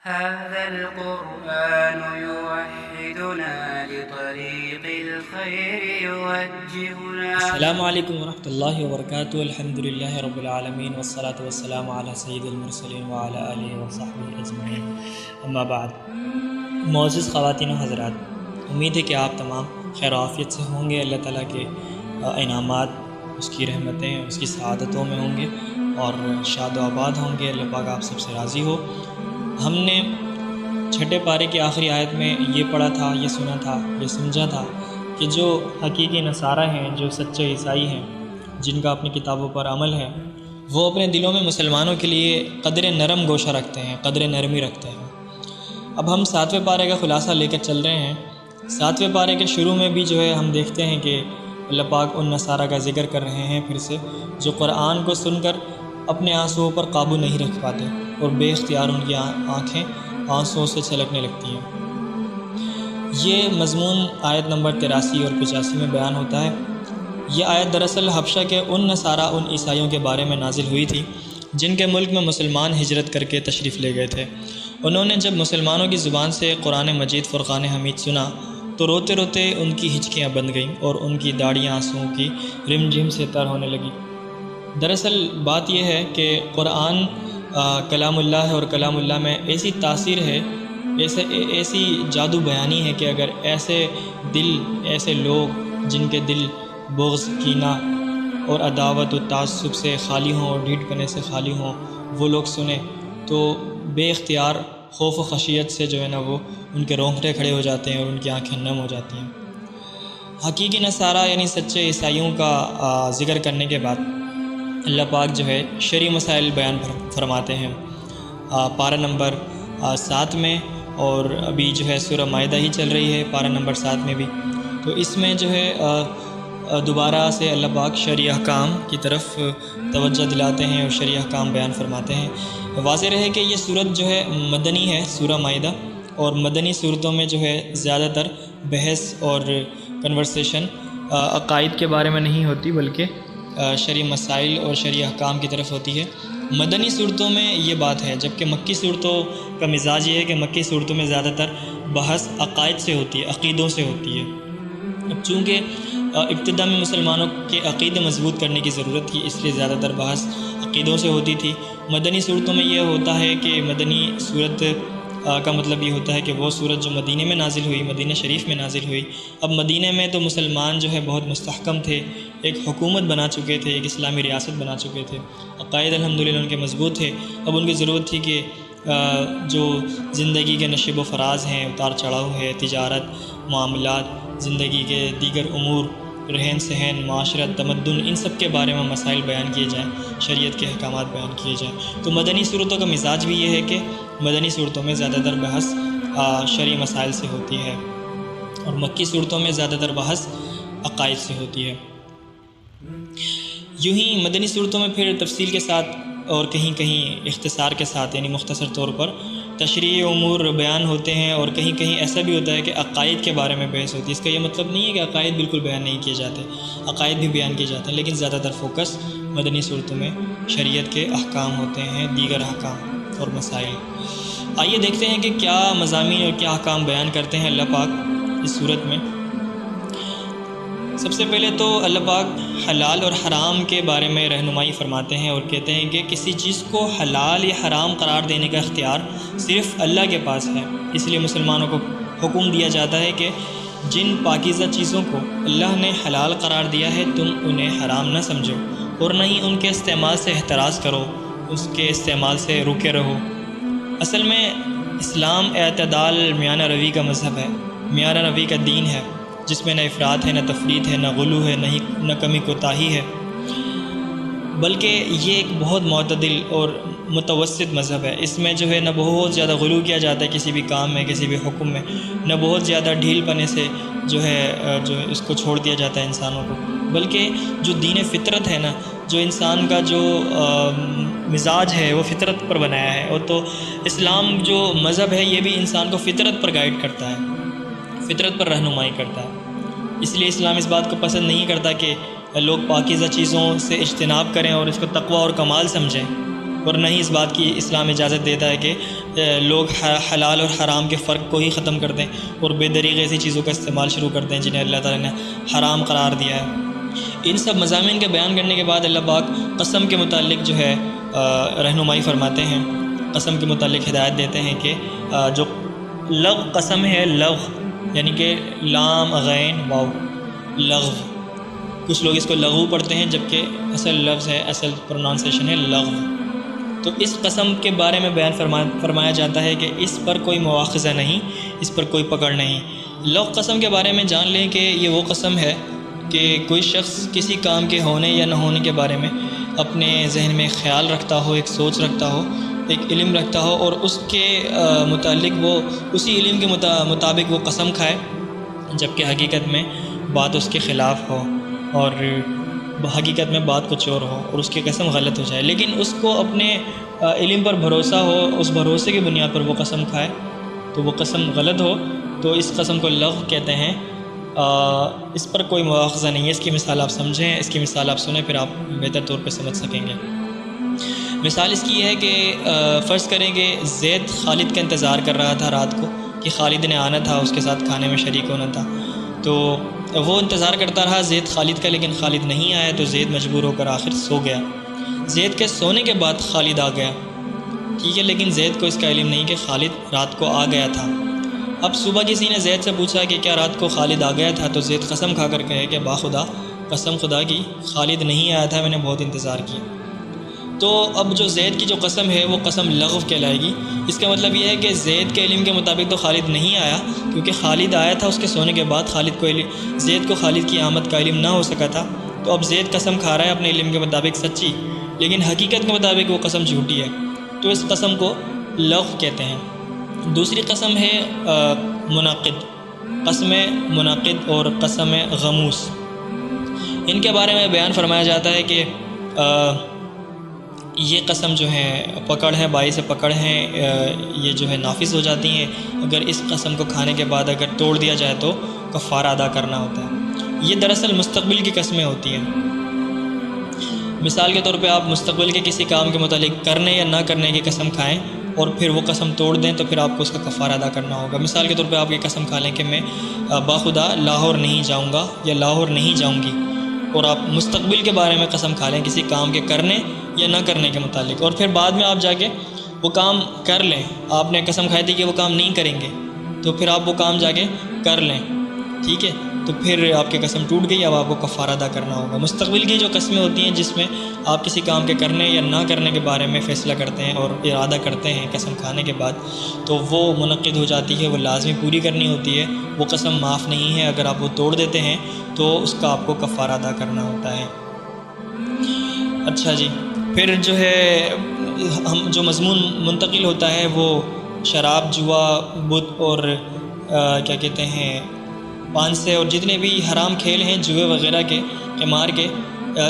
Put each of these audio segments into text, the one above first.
هذا القرآن يوحدنا لطريق الخير يوجهنا. السلام علیکم ورحمۃ اللہ وبرکاتہ. الحمد للہ رب العالمین والصلاة والسلام علی سید المرسلین وعلی آلہ وصحبہ اجمعین. اما بعد. معزز خواتین و حضرات، امید ہے کہ آپ تمام خیر و عافیت سے ہوں گے. اللہ تعالیٰ کے انعامات، اس کی رحمتیں، اس کی سعادتوں میں ہوں گے اور شاد و آباد ہوں گے. اللہ پاک آپ سب سے راضی ہو. ہم نے چھٹے پارے کی آخری آیت میں یہ پڑھا تھا، یہ سنا تھا، یہ سمجھا تھا کہ جو حقیقی نصارہ ہیں، جو سچے عیسائی ہیں، جن کا اپنی کتابوں پر عمل ہے، وہ اپنے دلوں میں مسلمانوں کے لیے قدر نرم گوشہ رکھتے ہیں، قدر نرمی رکھتے ہیں. اب ہم 7ویں پارے کا خلاصہ لے کر چل رہے ہیں. 7ویں پارے کے شروع میں بھی جو ہے ہم دیکھتے ہیں کہ اللہ پاک ان نصارہ کا ذکر کر رہے ہیں پھر سے، جو قرآن کو سن کر اپنے آنسوؤں پر قابو نہیں رکھ پاتے اور بے اختیار ان کی آنکھیں آنسوؤں سے چھلکنے لگتی ہیں. یہ مضمون آیت نمبر 83 اور 85 میں بیان ہوتا ہے. یہ آیت دراصل حبشہ کے ان نصارہ، ان عیسائیوں کے بارے میں نازل ہوئی تھی جن کے ملک میں مسلمان ہجرت کر کے تشریف لے گئے تھے. انہوں نے جب مسلمانوں کی زبان سے قرآن مجید فرقان حمید سنا تو روتے روتے ان کی ہچکیاں بند گئیں اور ان کی داڑیاں آنسوؤں کی رم جھم سے تر ہونے لگی. دراصل بات یہ ہے کہ قرآن کلام اللہ ہے اور کلام اللہ میں ایسی تاثیر ہے، ایسی جادو بیانی ہے کہ اگر ایسے لوگ جن کے دل بغض، کینہ اور عداوت و تعصب سے خالی ہوں اور ڈھیٹ پنے سے خالی ہوں، وہ لوگ سنیں تو بے اختیار خوف و خشیت سے جو ہے نا وہ ان کے رونگٹے کھڑے ہو جاتے ہیں اور ان کی آنکھیں نم ہو جاتی ہیں. حقیقی نصارہ یعنی سچے عیسائیوں کا ذکر کرنے کے بعد اللہ پاک جو ہے شرعی مسائل بیان فرماتے ہیں پارہ نمبر 7 میں، اور ابھی جو ہے سورہ مائدہ ہی چل رہی ہے پارہ نمبر 7 میں بھی. تو اس میں جو ہے دوبارہ سے اللہ پاک شرعی احکام کی طرف توجہ دلاتے ہیں اور شرعی احکام بیان فرماتے ہیں. واضح رہے کہ یہ صورت جو ہے مدنی ہے، سورہ مائدہ، اور مدنی صورتوں میں جو ہے زیادہ تر بحث اور کنورسیشن عقائد کے بارے میں نہیں ہوتی بلکہ شرعی مسائل اور شرعی احکام کی طرف ہوتی ہے. مدنی صورتوں میں یہ بات ہے، جبکہ مکی صورتوں کا مزاج یہ ہے کہ مکی صورتوں میں زیادہ تر بحث عقائد سے ہوتی ہے، عقیدوں سے ہوتی ہے. اب چونکہ ابتدا میں مسلمانوں کے عقیدے مضبوط کرنے کی ضرورت تھی، اس لیے زیادہ تر بحث عقیدوں سے ہوتی تھی. مدنی صورتوں میں یہ ہوتا ہے کہ مدنی صورت کا مطلب یہ ہوتا ہے کہ وہ صورت جو مدینہ میں نازل ہوئی، مدینہ شریف میں نازل ہوئی. اب مدینہ میں تو مسلمان جو ہے بہت مستحکم تھے، ایک حکومت بنا چکے تھے، ایک اسلامی ریاست بنا چکے تھے، عقائد الحمدللہ ان کے مضبوط تھے. اب ان کی ضرورت تھی کہ جو زندگی کے نشیب و فراز ہیں، اتار چڑھاؤ ہے، تجارت، معاملات، زندگی کے دیگر امور، رہن سہن، معاشرت، تمدن، ان سب کے بارے میں مسائل بیان کیے جائیں، شریعت کے احکامات بیان کیے جائیں. تو مدنی صورتوں کا مزاج بھی یہ ہے کہ مدنی صورتوں میں زیادہ تر بحث شرعی مسائل سے ہوتی ہے اور مکی صورتوں میں زیادہ تر بحث عقائد سے ہوتی ہے. یوں ہی مدنی صورتوں میں پھر تفصیل کے ساتھ اور کہیں کہیں اختصار کے ساتھ یعنی مختصر طور پر تشریعی امور بیان ہوتے ہیں، اور کہیں کہیں ایسا بھی ہوتا ہے کہ عقائد کے بارے میں بحث ہوتی ہے. اس کا یہ مطلب نہیں ہے کہ عقائد بالکل بیان نہیں کیے جاتے، عقائد بھی بیان کیے جاتے ہیں، لیکن زیادہ تر فوکس مدنی صورتوں میں شریعت کے احکام ہوتے ہیں، دیگر احکام اور مسائل. آئیے دیکھتے ہیں کہ کیا مضامین اور کیا احکام بیان کرتے ہیں اللہ پاک اس صورت میں. سب سے پہلے تو اللہ پاک حلال اور حرام کے بارے میں رہنمائی فرماتے ہیں اور کہتے ہیں کہ کسی چیز کو حلال یا حرام قرار دینے کا اختیار صرف اللہ کے پاس ہے. اس لیے مسلمانوں کو حکم دیا جاتا ہے کہ جن پاکیزہ چیزوں کو اللہ نے حلال قرار دیا ہے تم انہیں حرام نہ سمجھو اور نہ ہی ان کے استعمال سے احتراز کرو، اس کے استعمال سے روکے رہو. اصل میں اسلام اعتدال، میانہ روی کا مذہب ہے، میانہ روی کا دین ہے، جس میں نہ افراط ہے، نہ تفریط ہے، نہ غلو ہے، نہ کمی کوتاہی ہے، بلکہ یہ ایک بہت معتدل اور متوسط مذہب ہے. اس میں جو ہے نہ بہت زیادہ غلو کیا جاتا ہے کسی بھی کام میں، کسی بھی حکم میں، نہ بہت زیادہ ڈھیل پنے سے جو ہے اس کو چھوڑ دیا جاتا ہے انسانوں کو، بلکہ جو دین فطرت ہے نا، جو انسان کا جو مزاج ہے وہ فطرت پر بنایا ہے. اور تو اسلام جو مذہب ہے یہ بھی انسان کو فطرت پر گائیڈ کرتا ہے، فطرت پر رہنمائی کرتا ہے. اس لیے اسلام اس بات کو پسند نہیں کرتا کہ لوگ پاکیزہ چیزوں سے اجتناب کریں اور اس کو تقویٰ اور کمال سمجھیں. اور نہ ہی اس بات کی اسلام اجازت دیتا ہے کہ لوگ حلال اور حرام کے فرق کو ہی ختم کر دیں اور بے دریغ ایسی چیزوں کا استعمال شروع کر دیں جنہیں اللہ تعالیٰ نے حرام قرار دیا ہے۔ ان سب مضامین کے بیان کرنے کے بعد اللہ پاک قسم کے متعلق جو ہے رہنمائی فرماتے ہیں، قسم کے متعلق ہدایت دیتے ہیں کہ جو لغو قسم ہے، لغو یعنی کہ لام غین واو، لغو، کچھ لوگ اس کو لغو پڑھتے ہیں جبکہ اصل لفظ ہے، اصل پرونانسیشن ہے لغو۔ تو اس قسم کے بارے میں بیان فرمایا جاتا ہے کہ اس پر کوئی مواخذہ نہیں، اس پر کوئی پکڑ نہیں۔ لغو قسم کے بارے میں جان لیں کہ یہ وہ قسم ہے کہ کوئی شخص کسی کام کے ہونے یا نہ ہونے کے بارے میں اپنے ذہن میں خیال رکھتا ہو، ایک سوچ رکھتا ہو، ایک علم رکھتا ہو اور اس کے متعلق وہ اسی علم کے مطابق وہ قسم کھائے، جبکہ حقیقت میں بات اس کے خلاف ہو اور حقیقت میں بات کچھ اور ہو اور اس کی قسم غلط ہو جائے، لیکن اس کو اپنے علم پر بھروسہ ہو، اس بھروسے کی بنیاد پر وہ قسم کھائے تو وہ قسم غلط ہو، تو اس قسم کو لغو کہتے ہیں۔ اس پر کوئی مواخذہ نہیں ہے۔ اس کی مثال آپ سمجھیں، اس کی مثال آپ سنیں، پھر آپ بہتر طور پہ سمجھ سکیں گے۔ مثال اس کی یہ ہے کہ فرض کریں کہ زید خالد کا انتظار کر رہا تھا رات کو کہ خالد نے آنا تھا، اس کے ساتھ کھانے میں شریک ہونا تھا، تو وہ انتظار کرتا رہا زید خالد کا، لیکن خالد نہیں آیا تو زید مجبور ہو کر آخر سو گیا۔ زید کے سونے کے بعد خالد آ گیا، ٹھیک ہے، لیکن زید کو اس کا علم نہیں کہ خالد رات کو آ گیا تھا۔ اب صبح کسی نے زید سے پوچھا کہ کیا رات کو خالد آ گیا تھا، تو زید قسم کھا کر کہے کہ باخدا قسم خدا کی خالد نہیں آیا تھا، میں نے بہت انتظار کیا۔ تو اب جو زید کی جو قسم ہے وہ قسم لغو کہلائے گی۔ اس کا مطلب یہ ہے کہ زید کے علم کے مطابق تو خالد نہیں آیا، کیونکہ خالد آیا تھا اس کے سونے کے بعد، زید کو خالد کی آمد کا علم نہ ہو سکا تھا، تو اب زید قسم کھا رہا ہے اپنے علم کے مطابق سچی، لیکن حقیقت کے مطابق وہ قسم جھوٹی ہے، تو اس قسم کو لغو کہتے ہیں۔ دوسری قسم ہے منعقد، قسم منعقد اور قسم غموس۔ ان کے بارے میں بیان فرمایا جاتا ہے کہ یہ قسم جو ہے پکڑ ہے، باعث پکڑ ہیں، یہ جو ہے نافذ ہو جاتی ہیں اگر اس قسم کو کھانے کے بعد اگر توڑ دیا جائے تو کفارہ ادا کرنا ہوتا ہے۔ یہ دراصل مستقبل کی قسمیں ہوتی ہیں۔ مثال کے طور پہ آپ مستقبل کے کسی کام کے متعلق کرنے یا نہ کرنے کی قسم کھائیں اور پھر وہ قسم توڑ دیں تو پھر آپ کو اس کا کفارہ ادا کرنا ہوگا۔ مثال کے طور پہ آپ یہ قسم کھا لیں کہ میں باخدا لاہور نہیں جاؤں گا یا لاہور نہیں جاؤں گی، اور آپ مستقبل کے بارے میں قسم کھا لیں کسی کام کے کرنے یا نہ کرنے کے متعلق، اور پھر بعد میں آپ جا کے وہ کام کر لیں، آپ نے قسم کھائی تھی کہ وہ کام نہیں کریں گے تو پھر آپ وہ کام جا کے کر لیں، ٹھیک ہے، تو پھر آپ کی قسم ٹوٹ گئی، اب آپ کو کفارہ ادا کرنا ہوگا۔ مستقبل کی جو قسمیں ہوتی ہیں جس میں آپ کسی کام کے کرنے یا نہ کرنے کے بارے میں فیصلہ کرتے ہیں اور ارادہ کرتے ہیں قسم کھانے کے بعد، تو وہ منعقد ہو جاتی ہے، وہ لازمی پوری کرنی ہوتی ہے، وہ قسم معاف نہیں ہے، اگر آپ وہ توڑ دیتے ہیں تو اس کا آپ کو کفارہ ادا کرنا ہوتا ہے۔ اچھا جی، پھر جو ہے ہم جو مضمون منتقل ہوتا ہے وہ شراب، جوا، بت اور کیا کہتے ہیں پان سے اور جتنے بھی حرام کھیل ہیں جوئے وغیرہ کے، قمار کے،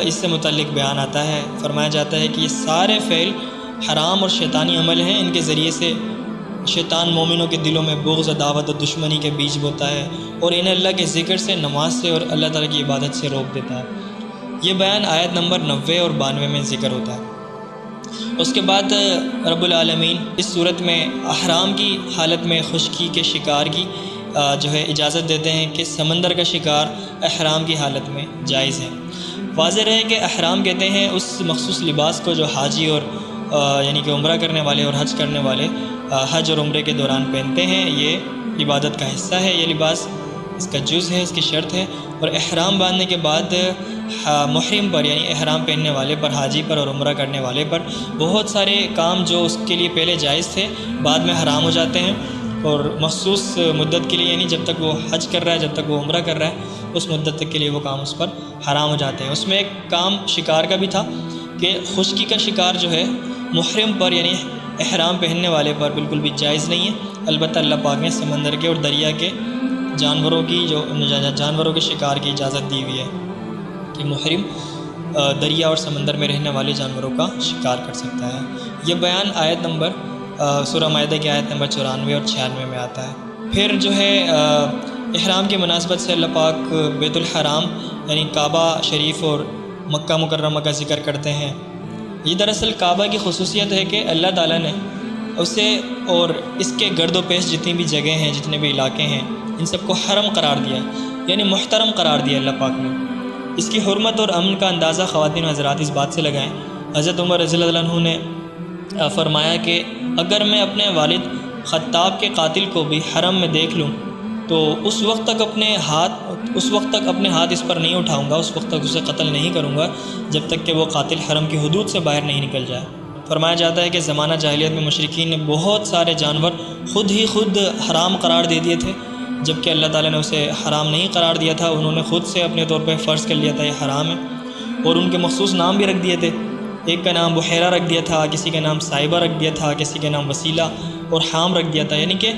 اس سے متعلق بیان آتا ہے۔ فرمایا جاتا ہے کہ یہ سارے فعل حرام اور شیطانی عمل ہیں، ان کے ذریعے سے شیطان مومنوں کے دلوں میں بغض، عداوت اور دشمنی کے بیج بوتا ہے اور انہیں اللہ کے ذکر سے، نماز سے اور اللہ تعالیٰ کی عبادت سے روک دیتا ہے۔ یہ بیان آیت نمبر 90 اور 92 میں ذکر ہوتا ہے۔ اس کے بعد رب العالمین اس صورت میں احرام کی حالت میں خشکی کے شکار کی جو ہے اجازت دیتے ہیں کہ سمندر کا شکار احرام کی حالت میں جائز ہے۔ واضح رہے کہ احرام کہتے ہیں اس مخصوص لباس کو جو حاجی اور یعنی کہ عمرہ کرنے والے اور حج کرنے والے حج اور عمرے کے دوران پہنتے ہیں، یہ عبادت کا حصہ ہے، یہ لباس اس کا جز ہے، اس کی شرط ہے، اور احرام باندھنے کے بعد محرم پر یعنی احرام پہننے والے پر، حاجی پر اور عمرہ کرنے والے پر بہت سارے کام جو اس کے لیے پہلے جائز تھے بعد میں حرام ہو جاتے ہیں، اور مخصوص مدت کے لیے یعنی جب تک وہ حج کر رہا ہے، جب تک وہ عمرہ کر رہا ہے، اس مدت تک کے لیے وہ کام اس پر حرام ہو جاتے ہیں۔ اس میں ایک کام شکار کا بھی تھا کہ خشکی کا شکار جو ہے محرم پر یعنی احرام پہننے والے پر بالکل بھی جائز نہیں ہے، البتہ اللہ پاک نے سمندر کے اور دریا کے جانوروں کے شکار کی اجازت دی ہوئی ہے کہ محرم دریا اور سمندر میں رہنے والے جانوروں کا شکار کر سکتا ہے۔ یہ بیان آیت نمبر سورہ مائدہ کی آیت نمبر 94 اور 96 میں آتا ہے۔ پھر جو ہے احرام کی مناسبت سے اللہ پاک بیت الحرام یعنی کعبہ شریف اور مکہ مکرمہ کا ذکر کرتے ہیں، یہ دراصل کعبہ کی خصوصیت ہے کہ اللہ تعالیٰ نے اسے اور اس کے گرد و پیش جتنی بھی جگہیں ہیں، جتنے بھی علاقے ہیں، ان سب کو حرم قرار دیا، یعنی محترم قرار دیا اللہ پاک نے۔ اس کی حرمت اور امن کا اندازہ خواتین و حضرات اس بات سے لگائیں، حضرت عمر رضی اللہ عنہ نے فرمایا کہ اگر میں اپنے والد خطاب کے قاتل کو بھی حرم میں دیکھ لوں تو اس وقت تک اپنے ہاتھ اس پر نہیں اٹھاؤں گا، اس وقت تک اسے قتل نہیں کروں گا جب تک کہ وہ قاتل حرم کی حدود سے باہر نہیں نکل جائے۔ فرمایا جاتا ہے کہ زمانہ جاہلیت میں مشرکین نے بہت سارے جانور خود حرام قرار دے دیے تھے، جبکہ اللہ تعالیٰ نے اسے حرام نہیں قرار دیا تھا، انہوں نے خود سے اپنے طور پہ فرض کر لیا تھا یہ حرام ہے، اور ان کے مخصوص نام بھی رکھ دیے تھے۔ ایک کا نام بحیرہ رکھ دیا تھا، کسی کا نام صائبہ رکھ دیا تھا، کسی کا نام وسیلہ اور حام رکھ دیا تھا، یعنی کہ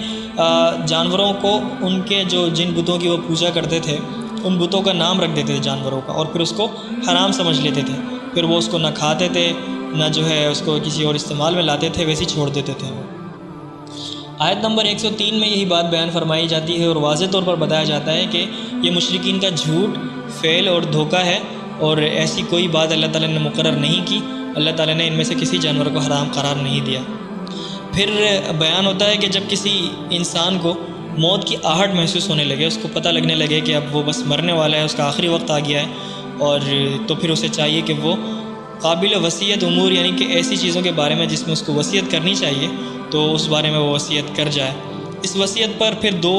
جانوروں کو ان کے جن بتوں کی وہ پوجا کرتے تھے ان بتوں کا نام رکھ دیتے تھے جانوروں کا، اور پھر اس کو حرام سمجھ لیتے تھے، پھر وہ اس کو نہ کھاتے تھے نہ اس کو کسی اور استعمال میں لاتے تھے، ویسے چھوڑ دیتے تھے۔ آیت نمبر 103 میں یہی بات بیان فرمائی جاتی ہے اور واضح طور پر بتایا جاتا ہے کہ یہ مشرکین کا جھوٹ، فعل اور دھوکہ ہے، اور ایسی کوئی بات اللہ تعالیٰ نے مقرر نہیں کی، اللہ تعالیٰ نے ان میں سے کسی جانور کو حرام قرار نہیں دیا۔ پھر بیان ہوتا ہے کہ جب کسی انسان کو موت کی آہٹ محسوس ہونے لگے، اس کو پتہ لگنے لگے کہ اب وہ بس مرنے والا ہے، اس کا آخری وقت آ گیا ہے، اور تو پھر اسے چاہیے کہ وہ قابل وصیت امور، یعنی کہ ایسی چیزوں کے بارے میں جس میں اس کو وصیت کرنی چاہیے تو اس بارے میں وہ وصیت کر جائے۔ اس وصیت پر پھر 2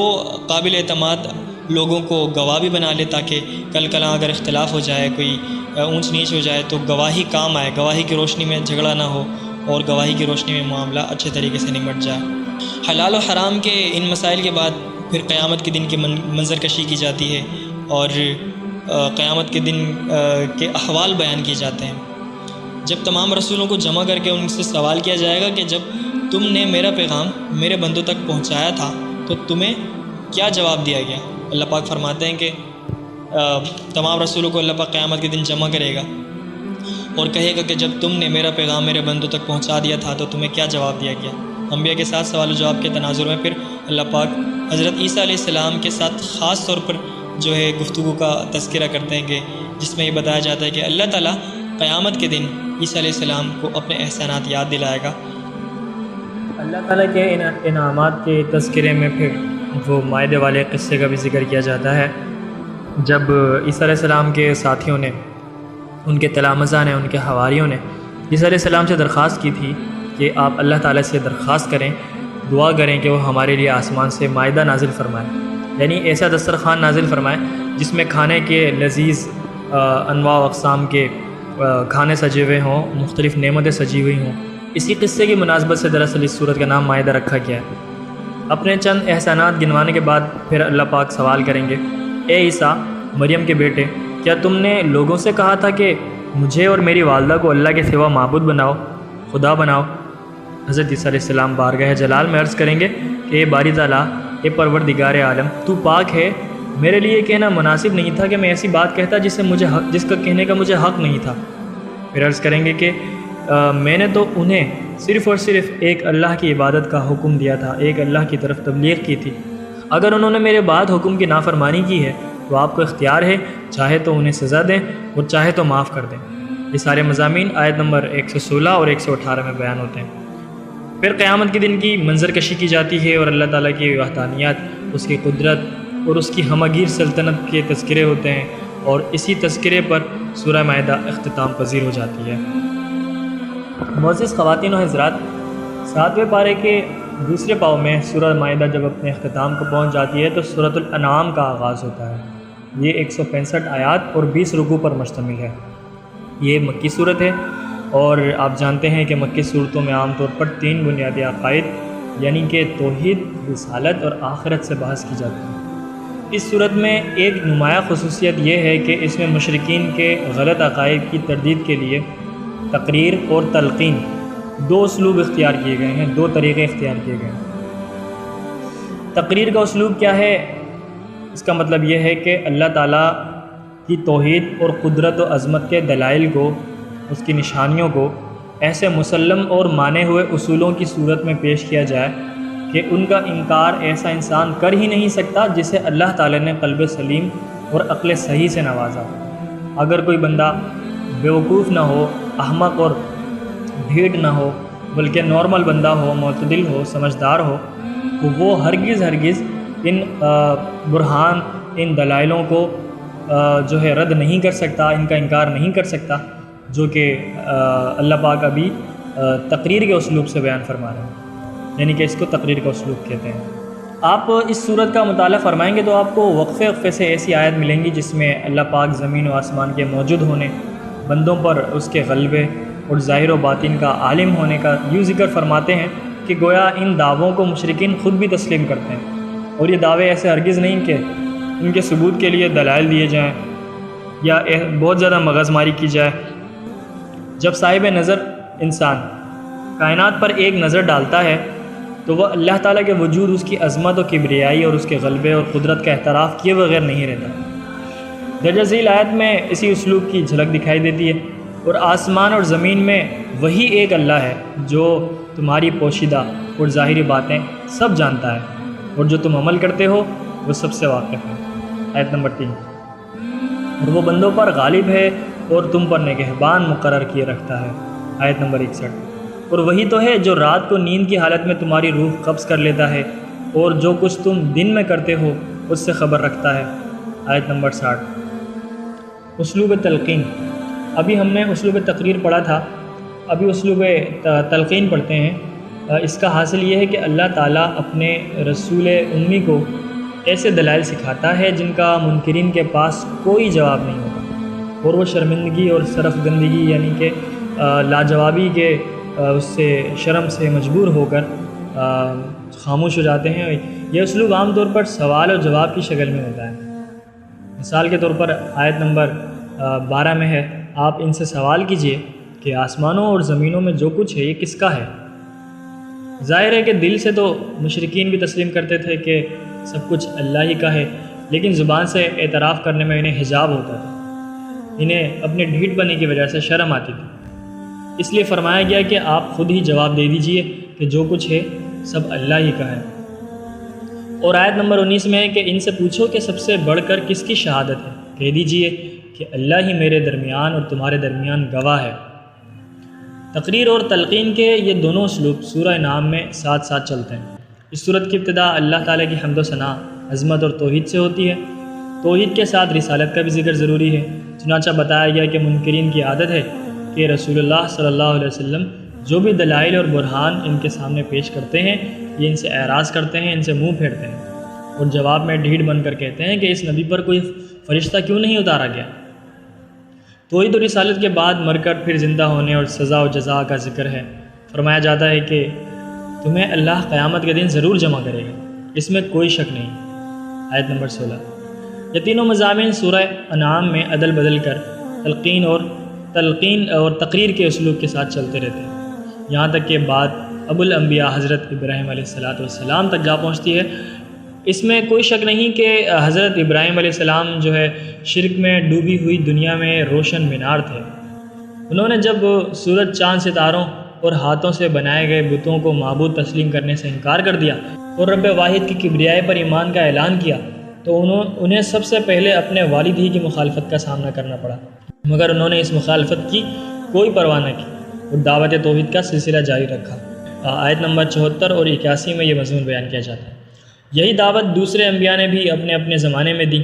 قابل اعتماد لوگوں کو گواہ بھی بنا لے، تاکہ کل کلاں اگر اختلاف ہو جائے، کوئی اونچ نیچ ہو جائے تو گواہی کام آئے، گواہی کی روشنی میں جھگڑا نہ ہو اور گواہی کی روشنی میں معاملہ اچھے طریقے سے نمٹ جائے۔ حلال و حرام کے ان مسائل کے بعد پھر قیامت کے دن کی منظر کشی کی جاتی ہے، اور قیامت کے دن کے احوال بیان کیے جاتے ہیں، جب تمام رسولوں کو جمع کر کے ان سے سوال کیا جائے گا کہ جب تم نے میرا پیغام میرے بندوں تک پہنچایا تھا تو تمہیں کیا جواب دیا گیا۔ اللہ پاک فرماتے ہیں کہ تمام رسولوں کو اللہ پاک قیامت کے دن جمع کرے گا اور کہے گا کہ جب تم نے میرا پیغام میرے بندوں تک پہنچا دیا تھا تو تمہیں کیا جواب دیا گیا۔ انبیاء کے ساتھ سوال و جواب کے تناظر میں پھر اللہ پاک حضرت عیسیٰ علیہ السلام کے ساتھ خاص طور پر گفتگو کا تذکرہ کرتے ہیں، کہ جس میں یہ بتایا جاتا ہے کہ اللہ تعالیٰ قیامت کے دن عیسیٰ علیہ السلام کو اپنے احسانات یاد دلائے گا۔ اللہ تعالیٰ کے انعامات کے تذکرے میں پھر وہ مائدے والے قصے کا بھی ذکر کیا جاتا ہے، جب عیسیٰ علیہ السلام کے ساتھیوں نے، ان کے تلامذہ نے، ان کے حواریوں نے عیسیٰ علیہ السلام سے درخواست کی تھی کہ آپ اللہ تعالیٰ سے درخواست کریں، دعا کریں کہ وہ ہمارے لیے آسمان سے مائدہ نازل فرمائے، یعنی ایسا دسترخوان نازل فرمائے جس میں کھانے کے لذیذ انواع و اقسام کے کھانے سجے ہوئے ہوں، مختلف نعمتیں سجی ہوئی ہوں۔ اسی قصے کی مناسبت سے دراصل اس سورت کا نام مائدہ رکھا گیا ہے۔ اپنے چند احسانات گنوانے کے بعد پھر اللہ پاک سوال کریں گے، اے عیسیٰ مریم کے بیٹے، کیا تم نے لوگوں سے کہا تھا کہ مجھے اور میری والدہ کو اللہ کے سوا معبود بناؤ، خدا بناؤ؟ حضرت عیسیٰ علیہ السلام بارگاہ جلال میں عرض کریں گے کہ اے باری تعالیٰ، اے پروردگار عالم، تو پاک ہے، میرے لیے کہنا مناسب نہیں تھا کہ میں ایسی بات کہتا جس کا کہنے کا مجھے حق نہیں تھا۔ پھر عرض کریں گے کہ میں نے تو انہیں صرف اور صرف ایک اللہ کی عبادت کا حکم دیا تھا، ایک اللہ کی طرف تبلیغ کی تھی، اگر انہوں نے میرے بعد حکم کی نافرمانی کی ہے تو آپ کو اختیار ہے، چاہے تو انہیں سزا دیں اور چاہے تو معاف کر دیں۔ یہ سارے مضامین آیت نمبر 116 اور 118 میں بیان ہوتے ہیں۔ پھر قیامت کے دن کی منظر کشی کی جاتی ہے اور اللہ تعالیٰ کی وحدانیت، اس کی قدرت اور اس کی ہمگیر سلطنت کے تذکرے ہوتے ہیں، اور اسی تذکرے پر سورہ مائدہ اختتام پذیر ہو جاتی ہے۔ معزز خواتین و حضرات، 7ویں پارے کے دوسرے پاؤں میں سورہ مائدہ جب اپنے اختتام کو پہنچ جاتی ہے تو سورۃ الانعام کا آغاز ہوتا ہے۔ یہ 165 آیات اور 20 رکوع پر مشتمل ہے۔ یہ مکی صورت ہے، اور آپ جانتے ہیں کہ مکی صورتوں میں عام طور پر 3 بنیادی عقائد یعنی کہ توحید، رسالت اور آخرت سے بحث کی جاتی ہے۔ اس صورت میں ایک نمایاں خصوصیت یہ ہے کہ اس میں مشرکین کے غلط عقائد کی تردید کے لیے تقریر اور تلقین 2 اسلوب اختیار کیے گئے ہیں، 2 طریقے اختیار کیے گئے ہیں۔ تقریر کا اسلوب کیا ہے؟ اس کا مطلب یہ ہے کہ اللہ تعالیٰ کی توحید اور قدرت و عظمت کے دلائل کو، اس کی نشانیوں کو ایسے مسلم اور مانے ہوئے اصولوں کی صورت میں پیش کیا جائے کہ ان کا انکار ایسا انسان کر ہی نہیں سکتا جسے اللہ تعالیٰ نے قلب سلیم اور عقل صحیح سے نوازا۔ اگر کوئی بندہ بیوقوف نہ ہو، احمق اور ڈھیٹ نہ ہو بلکہ نارمل بندہ ہو، معتدل ہو، سمجھدار ہو، تو وہ ہرگز ان برہان، ان دلائلوں کو جو ہے رد نہیں کر سکتا، ان کا انکار نہیں کر سکتا، جو کہ اللہ پاک ابھی تقریر کے اسلوب سے بیان فرما رہے ہیں، یعنی کہ اس کو تقریر کا اسلوب کہتے ہیں۔ آپ اس صورت کا مطالعہ فرمائیں گے تو آپ کو وقفے سے ایسی آیت ملیں گی جس میں اللہ پاک زمین و آسمان کے موجود ہونے، بندوں پر اس کے غلبے اور ظاہر و باطن کا عالم ہونے کا یوں ذکر فرماتے ہیں کہ گویا ان دعووں کو مشرکین خود بھی تسلیم کرتے ہیں، اور یہ دعوے ایسے ہرگز نہیں کہ ان کے ثبوت کے لیے دلائل دیے جائیں یا بہت زیادہ مغز ماری کی جائے۔ جب صاحب نظر انسان کائنات پر ایک نظر ڈالتا ہے تو وہ اللہ تعالیٰ کے وجود، اس کی عظمت و کبریائی اور اس کے غلبے اور قدرت کا اعتراف کیے بغیر نہیں رہتا۔ درجہ ذیل آیت میں اسی اسلوب کی جھلک دکھائی دیتی ہے، اور آسمان اور زمین میں وہی ایک اللہ ہے جو تمہاری پوشیدہ اور ظاہری باتیں سب جانتا ہے، اور جو تم عمل کرتے ہو وہ سب سے واقف ہے۔ آیت نمبر 3، اور وہ بندوں پر غالب ہے اور تم پر نگہبان مقرر کیے رکھتا ہے۔ آیت نمبر 61، اور وہی تو ہے جو رات کو نیند کی حالت میں تمہاری روح قبض کر لیتا ہے اور جو کچھ تم دن میں کرتے ہو اس سے خبر رکھتا ہے۔ آیت نمبر 60، اسلوب تلقین۔ ابھی ہم نے اسلوب تقریر پڑھا تھا، ابھی اسلوب تلقین پڑھتے ہیں۔ اس کا حاصل یہ ہے کہ اللہ تعالیٰ اپنے رسول امی کو ایسے دلائل سکھاتا ہے جن کا منکرین کے پاس کوئی جواب نہیں ہوتا، اور وہ شرمندگی اور صرف گندگی یعنی کہ لاجوابی کے اس سے شرم سے مجبور ہو کر خاموش ہو جاتے ہیں۔ یہ اسلوب عام طور پر سوال اور جواب کی شکل میں ہوتا ہے۔ مثال کے طور پر آیت نمبر 12 میں ہے، آپ ان سے سوال کیجئے کہ آسمانوں اور زمینوں میں جو کچھ ہے یہ کس کا ہے؟ ظاہر ہے کہ دل سے تو مشرکین بھی تسلیم کرتے تھے کہ سب کچھ اللہ ہی کا ہے، لیکن زبان سے اعتراف کرنے میں انہیں حجاب ہوتا تھا، انہیں اپنے ڈھیٹ بننے کی وجہ سے شرم آتی تھی۔ اس لیے فرمایا گیا کہ آپ خود ہی جواب دے دیجئے کہ جو کچھ ہے سب اللہ ہی کا ہے۔ اور آیت نمبر 19 میں ہے کہ ان سے پوچھو کہ سب سے بڑھ کر کس کی شہادت ہے؟ کہہ دیجئے کہ اللہ ہی میرے درمیان اور تمہارے درمیان گواہ ہے۔ تقریر اور تلقین کے یہ دونوں اسلوب سورہ انعام میں ساتھ ساتھ چلتے ہیں۔ اس صورت کی ابتدا اللہ تعالیٰ کی حمد و ثنا، عظمت اور توحید سے ہوتی ہے۔ توحید کے ساتھ رسالت کا بھی ذکر ضروری ہے، چنانچہ بتایا گیا کہ منکرین کی عادت ہے کہ رسول اللہ صلی اللہ علیہ وسلم جو بھی دلائل اور برہان ان کے سامنے پیش کرتے ہیں یہ ان سے اعراض کرتے ہیں، ان سے منہ پھیرتے ہیں، اور جواب میں ڈھیٹ بن کر کہتے ہیں کہ اس نبی پر کوئی فرشتہ کیوں نہیں اتارا گیا۔ توحید و رسالت کے بعد مر کر پھر زندہ ہونے اور سزا و جزا کا ذکر ہے۔ فرمایا جاتا ہے کہ تمہیں اللہ قیامت کے دن ضرور جمع کرے گا، اس میں کوئی شک نہیں۔ آیت نمبر 16، یہ تینوں مضامین سورہ انعام میں عدل بدل کر تلقین اور تقریر کے اسلوب کے ساتھ چلتے رہتے ہیں، یہاں تک کہ بات ابو الانبیاء حضرت ابراہیم علیہ السلام تک جا پہنچتی ہے۔ اس میں کوئی شک نہیں کہ حضرت ابراہیم علیہ السلام جو ہے شرک میں ڈوبی ہوئی دنیا میں روشن مینار تھے۔ انہوں نے جب سورج، چاند، ستاروں اور ہاتھوں سے بنائے گئے بتوں کو معبود تسلیم کرنے سے انکار کر دیا اور رب واحد کی کبریائی پر ایمان کا اعلان کیا تو انہیں سب سے پہلے اپنے والد ہی کی مخالفت کا سامنا کرنا پڑا، مگر انہوں نے اس مخالفت کی کوئی پرواہ نہ کی اور دعوت توحید کا سلسلہ جاری رکھا۔ آیت نمبر 74 اور 81 میں یہ مضمون بیان کیا جاتا ہے۔ یہی دعوت دوسرے انبیاء نے بھی اپنے اپنے زمانے میں دی۔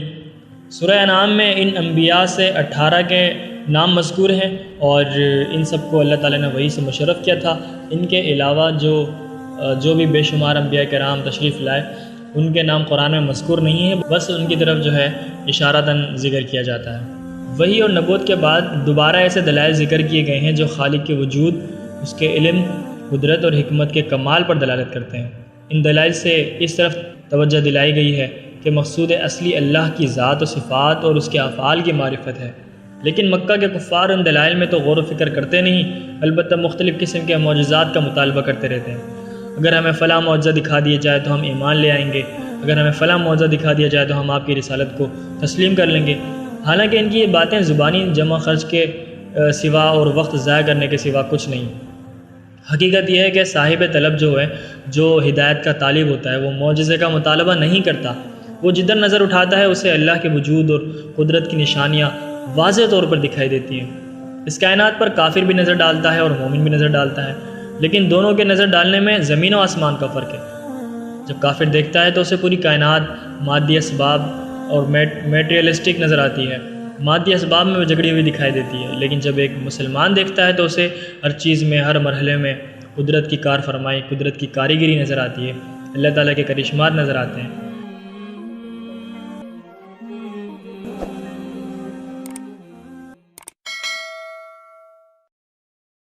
سورہ انعام میں ان انبیاء سے 18 کے نام مذکور ہیں اور ان سب کو اللہ تعالیٰ نے وحی سے مشرف کیا تھا۔ ان کے علاوہ جو بھی بے شمار انبیاء کرام تشریف لائے ان کے نام قرآن میں مذکور نہیں ہے، بس ان کی طرف جو ہے اشارتاً ذکر کیا جاتا ہے۔ وحی اور نبوت کے بعد دوبارہ ایسے دلائل ذکر کیے گئے ہیں جو خالق کے وجود، اس کے علم، قدرت اور حکمت کے کمال پر دلالت کرتے ہیں۔ ان دلائل سے اس طرف توجہ دلائی گئی ہے کہ مقصود اصلی اللہ کی ذات و صفات اور اس کے افعال کی معرفت ہے، لیکن مکہ کے کفار ان دلائل میں تو غور و فکر کرتے نہیں، البتہ مختلف قسم کے معجزات کا مطالبہ کرتے رہتے ہیں۔ اگر ہمیں فلاں معجزہ دکھا دیا جائے تو ہم ایمان لے آئیں گے، اگر ہمیں فلاں معجزہ دکھا دیا جائے تو ہم آپ کی رسالت کو تسلیم کر لیں گے۔ حالانکہ ان کی یہ باتیں زبانی جمع خرچ کے سوا اور وقت ضائع کرنے کے سوا کچھ نہیں۔ حقیقت یہ ہے کہ صاحب طلب جو ہدایت کا طالب ہوتا ہے وہ معجزے کا مطالبہ نہیں کرتا، وہ جدھر نظر اٹھاتا ہے اسے اللہ کے وجود اور قدرت کی نشانیاں واضح طور پر دکھائی دیتی ہیں۔ اس کائنات پر کافر بھی نظر ڈالتا ہے اور مومن بھی نظر ڈالتا ہے، لیکن دونوں کے نظر ڈالنے میں زمین و آسمان کا فرق ہے۔ جب کافر دیکھتا ہے تو اسے پوری کائنات مادی اسباب اور میٹریلسٹک نظر آتی ہے، مادی اسباب میں وہ جگڑی ہوئی دکھائی دیتی ہے، لیکن جب ایک مسلمان دیکھتا ہے تو اسے ہر چیز میں، ہر مرحلے میں قدرت کی کار فرمائی، قدرت کی کاریگری نظر آتی ہے، اللہ تعالیٰ کے کرشمات نظر آتے ہیں۔